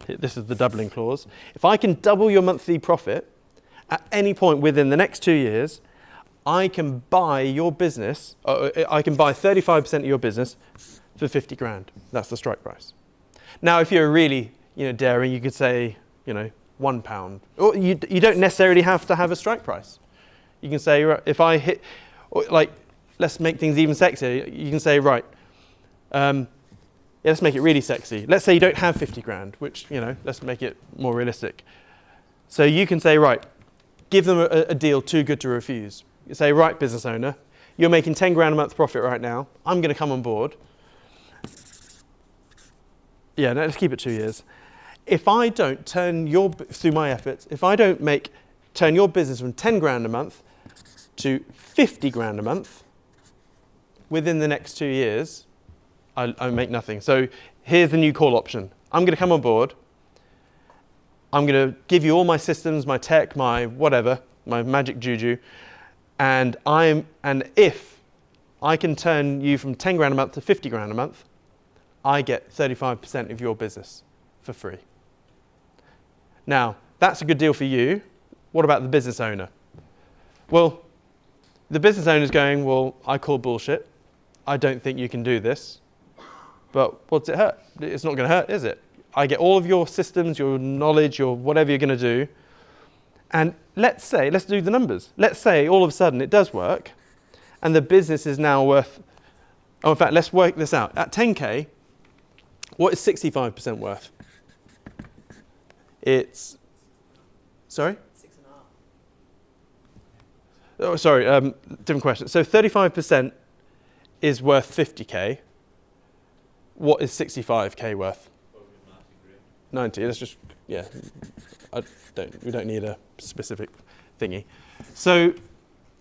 This is the doubling clause. If I can double your monthly profit at any point within the next 2 years, I can buy your business, I can buy 35% of your business for 50 grand. That's the strike price. Now, if you're really, daring, you could say, £1. Or you don't necessarily have to have a strike price. You can say, if I hit, let's make things even sexier. You can say, right, let's make it really sexy. Let's say you don't have 50 grand, which, let's make it more realistic. So you can say, right, give them a deal too good to refuse. You say, right, business owner, you're making 10 grand a month profit right now. I'm going to come on board. Yeah, no, let's keep it 2 years. If I don't through my efforts, if I don't turn your business from 10 grand a month to 50 grand a month within the next 2 years, I make nothing. So here's the new call option. I'm going to come on board. I'm going to give you all my systems, my tech, my whatever, my magic juju. And if I can turn you from 10 grand a month to 50 grand a month, I get 35% of your business for free. Now, that's a good deal for you. What about the business owner? Well, the business owner's going, well, I call bullshit. I don't think you can do this. But what's it hurt? It's not going to hurt, is it? I get all of your systems, your knowledge, your whatever you're going to do. And let's do the numbers. Let's say all of a sudden it does work and the business is now worth, in fact, let's work this out. At 10K, what is 65% worth? It's, sorry? 6.5. Oh, sorry, different question. So 35% is worth 50K. What is 65K worth? 90. Let's just, yeah. We don't need a specific thingy. So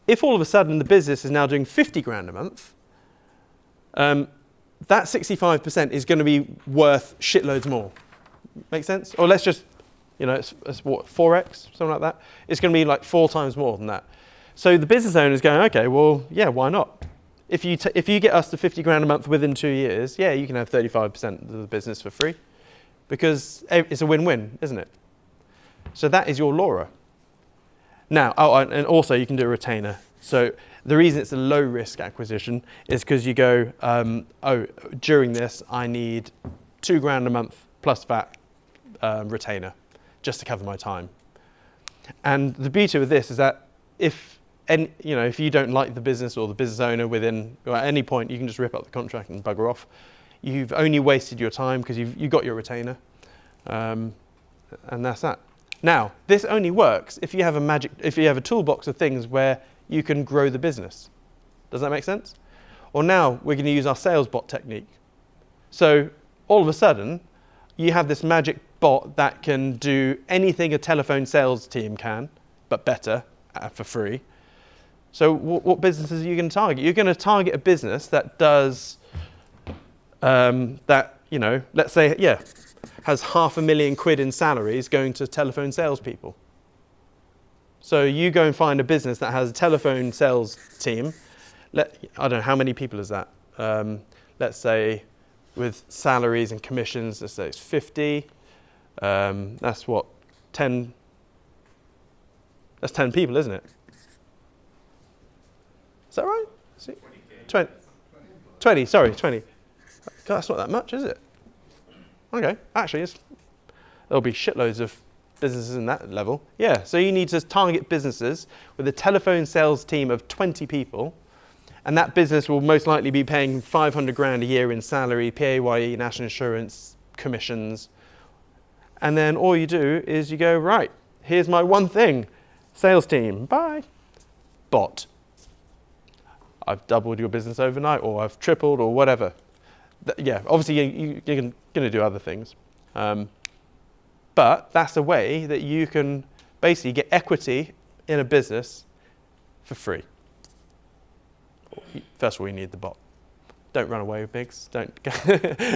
if all of a sudden the business is now doing 50 grand a month, that 65% is going to be worth shitloads more. Make sense? Or let's just, it's what, 4x, something like that? It's going to be like 4 times more than that. So the business owner is going, okay, well, yeah, why not? If you get us to 50 grand a month within 2 years, yeah, you can have 35% of the business for free, because it's a win-win, isn't it? So that is your L.O.R.A. Now, and also you can do a retainer. So the reason it's a low-risk acquisition is because you go, during this, I need 2 grand a month plus VAT retainer just to cover my time. And the beauty with this is that if you don't like the business or the business owner at any point, you can just rip up the contract and bugger off. You've only wasted your time because you've got your retainer, and that's that. Now, this only works if you have a toolbox of things where you can grow the business. Does that make sense? Or now we're going to use our sales bot technique. So all of a sudden, you have this magic bot that can do anything a telephone sales team can, but better for free. So what businesses are you going to target? You're going to target a business that does let's say, has £500,000 in salaries going to telephone salespeople. So you go and find a business that has a telephone sales team. I don't know, how many people is that? Let's say with salaries and commissions, let's say it's 50. That's what, 10? That's 10 people, isn't it? Is that right? 20, sorry, 20. God, that's not that much, is it? Okay, actually, there'll be shitloads of businesses in that level. Yeah, so you need to target businesses with a telephone sales team of 20 people, and that business will most likely be paying 500 grand a year in salary, PAYE, national insurance, commissions. And then all you do is you go, right, here's my one thing, sales team, bye. Bot. I've doubled your business overnight, or I've tripled, or whatever. Yeah, obviously you're going to do other things. But that's a way that you can basically get equity in a business for free. First of all, you need the bot. Don't run away with Migs.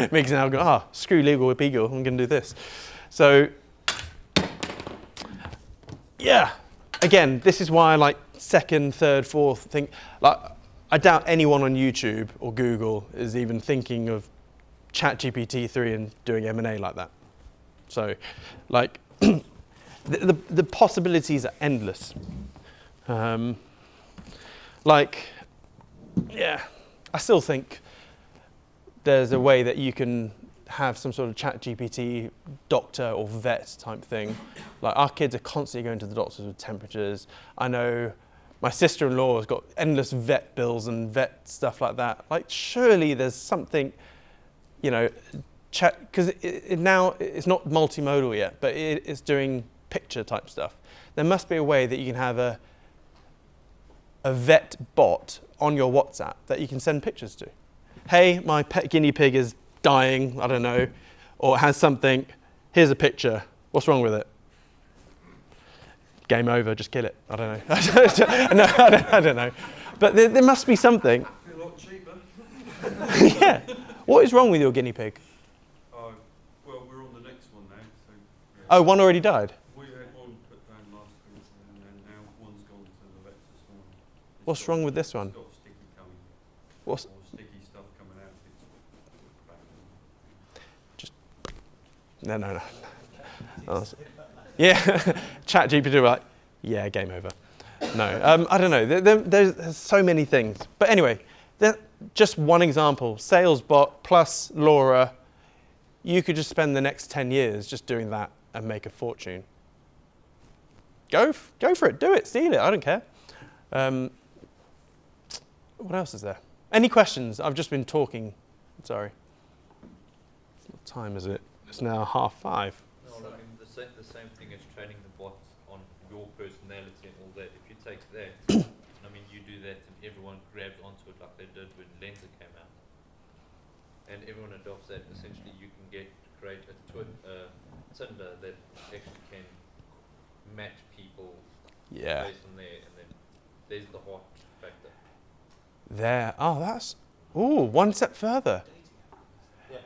Migs now go, screw legal with Beagle, I'm going to do this. So, yeah. Again, this is why I like second, third, fourth thing. Like, I doubt anyone on YouTube or Google is even thinking of ChatGPT-3 and doing M&A like that. So, like, the possibilities are endless. I still think there's a way that you can have some sort of ChatGPT doctor or vet type thing. Like, our kids are constantly going to the doctors with temperatures. I know my sister-in-law has got endless vet bills and vet stuff like that. Like, surely there's something, because now it's not multimodal yet, but it's doing picture type stuff. There must be a way that you can have a vet bot on your WhatsApp that you can send pictures to. Hey, my pet guinea pig is dying, I don't know, or has something. Here's a picture. What's wrong with it? Game over, just kill it. I don't know. No, I don't know. But there must be something. A lot cheaper. Yeah. What is wrong with your guinea pig? Well, we're on the next one now. So, yeah. Oh, one already died? We had one put down last week, and then now one's gone to the vets this morning. What's wrong with this one? It's got sticky coming. What's Or sticky stuff coming out. just no. Oh, yeah, ChatGPT like, yeah, game over. No, I don't know. There's so many things. But anyway, just one example. Sales bot plus L.O.R.A. You could just spend the next 10 years just doing that and make a fortune. Go for it. Do it. Steal it. I don't care. What else is there? Any questions? I've just been talking. Sorry. What time is it? It's now 5:30. No, I mean, the same thing as training the bot on your personality and all that. If you take that, I mean, you do that and everyone grabs onto it like they did when Lenza came out. And everyone adopts that. Essentially, you can create a Tinder that actually can match people Yeah. based on there, and then there's the heart factor. There. Oh, that's. Ooh, one step further. Yeah.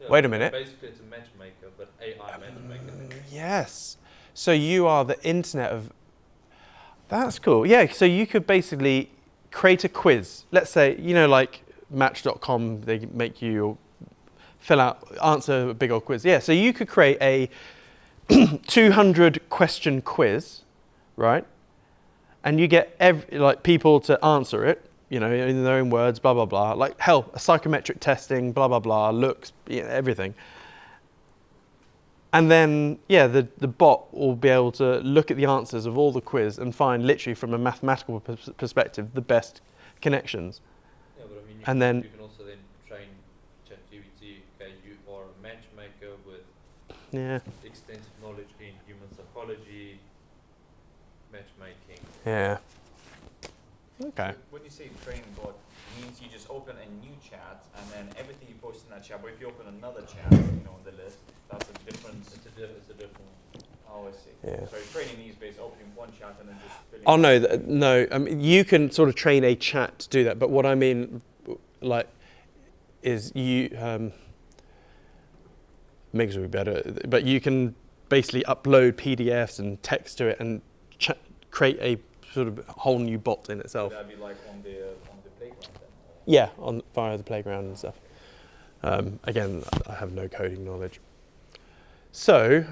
Yeah, Wait a but minute. Basically, it's a matchmaker, but AI matchmaker. Yes. So you are the internet of. That's cool. Yeah. So you could basically create a quiz. Let's say, like Match.com, they make you answer a big old quiz. Yeah. So you could create a 200 question quiz, right? And you get people to answer it, in their own words, blah, blah, blah. Like, hell, a psychometric testing, blah, blah, blah, looks, everything. And then, the bot will be able to look at the answers of all the quiz and find, literally, from a mathematical perspective, the best connections. Yeah, but I mean, you can also then train ChatGPT. Okay, you are a matchmaker with extensive knowledge in human psychology, matchmaking. Yeah. Okay. So when you say training bot, it means you just open a new chat, and then everything you post in that chat. But if you open another chat, on the list, that's a different. It's a different. Oh, I see. Yeah. So training these based opening one chat and then just filling. Oh no. I mean, you can sort of train a chat to do that, but what I mean, is you makes it better. But you can basically upload PDFs and text to it and create a sort of whole new bot in itself. Would that be like on the playground then? Or? Yeah, via the playground and stuff. Again, I have no coding knowledge. So,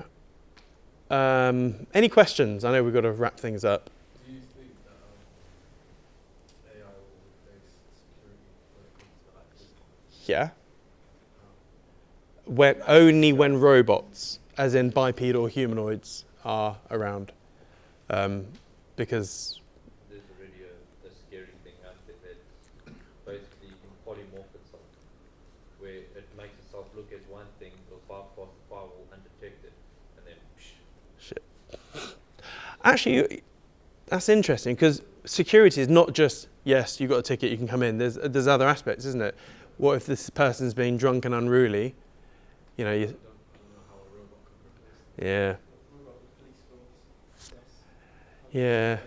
any questions? I know we've got to wrap things up. Do you think that AI will replace security when it comes to Yeah. When robots, as in bipedal humanoids, are around, because. There's already a scary thing out there that basically you can polymorph itself, where it makes itself look at one thing, it'll bypass the firewall undetected, and then Shit. Actually, that's interesting because security is not just yes, you got a ticket, you can come in. There's other aspects, isn't it? What if this person's being drunk and unruly? I don't know how a robot could replace that. Yeah. What about the police force? Yes. Yeah.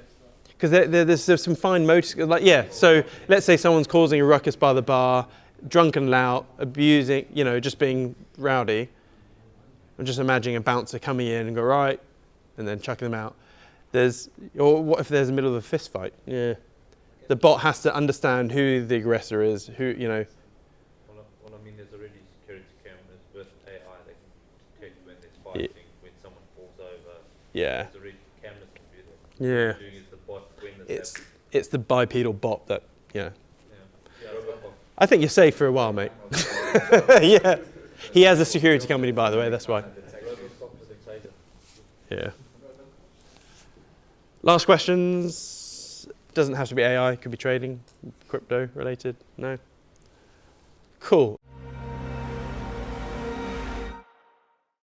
Because there's some fine motor, so let's say someone's causing a ruckus by the bar, drunk and loud, abusing, just being rowdy. I'm just imagining a bouncer coming in and go, right, and then chucking them out. Or what if there's a middle of a fist fight? Yeah. The bot has to understand who the aggressor is, Well, I mean, there's already security cameras with AI that can detect when there's fighting, when someone falls over. Yeah. There's already cameras that can do that. Yeah. What you're doing is the bot when this happens. It's the bipedal bot that, Yeah, robot. I think you're safe for a while, mate. Yeah. He has a security company, by the way, that's why. Robocop with a taser. Yeah. Last questions. Doesn't have to be AI, could be trading, crypto related. No? Cool.